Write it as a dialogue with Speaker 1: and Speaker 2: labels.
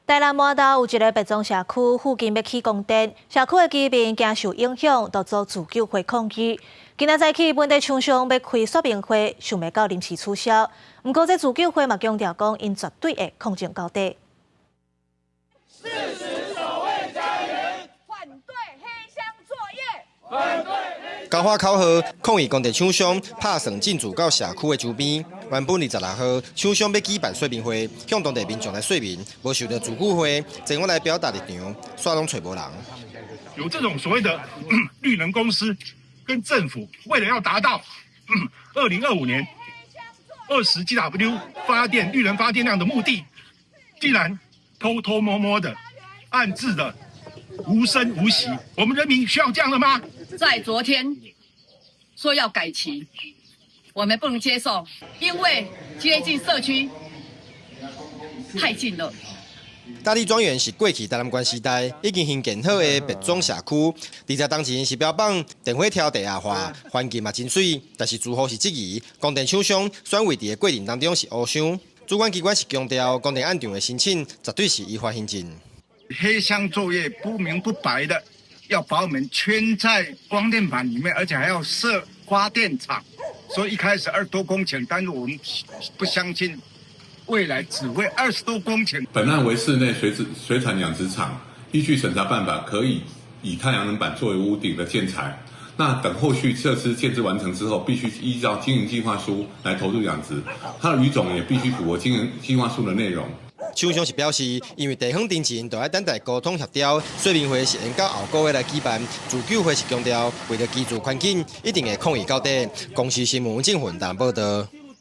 Speaker 1: 台南麻豆有一个别庄社区附近要起供电，社区的居民惊受影响，都做自救会抗议。今仔早起，本地厂商要开说明会，想要到临时取消。不过，这自救会嘛强调讲，因绝对会抗争到底。
Speaker 2: 40守卫家园，
Speaker 3: 反对黑箱作业，
Speaker 2: 反对。
Speaker 4: 交发口号抗议，工地厂商拍算进驻到社区的周边。原本26号，厂商要举办说明会，向当地民众来说明，无受到自救会，前往来表达立场，煞拢找无人。
Speaker 5: 有这种所谓的绿能公司跟政府，为了要达到2025年20GW 绿能发电量的目的，竟然偷偷摸摸的、暗自的、无声无息。我们人民需要这样的吗？
Speaker 3: 在昨天说要改期，我们不能接受，因为接近社区太近了。
Speaker 4: 大利庄园是过去台南县时代已经兴建好的别庄社区，而且当前是标榜电火挑地下化，环境嘛真水。但是住户是质疑，供电厂商选位置的过程当中是黑箱。主管机关是强调，供电案场的申请绝对是依法行进。
Speaker 5: 黑箱作业不明不白的，要把我们圈在光电板里面，而且还要设发电厂。所以一开始20多公顷，但是我们不相信未来只会20多公顷。
Speaker 6: 本案为室内水产养殖场，依据审查办法，可以以太阳能板作为屋顶的建材。那等后续设施建制完成之后，必须依照经营计划书来投入养殖，它的鱼种也必须符合经营计划书的内容。
Speaker 4: 厂商是表示，因为地方之前就要等待沟通协调，说明会是延到后个月来举办。自救会是强调，为了居住环境，一定会抗议到底。公司新闻郑混淡报道。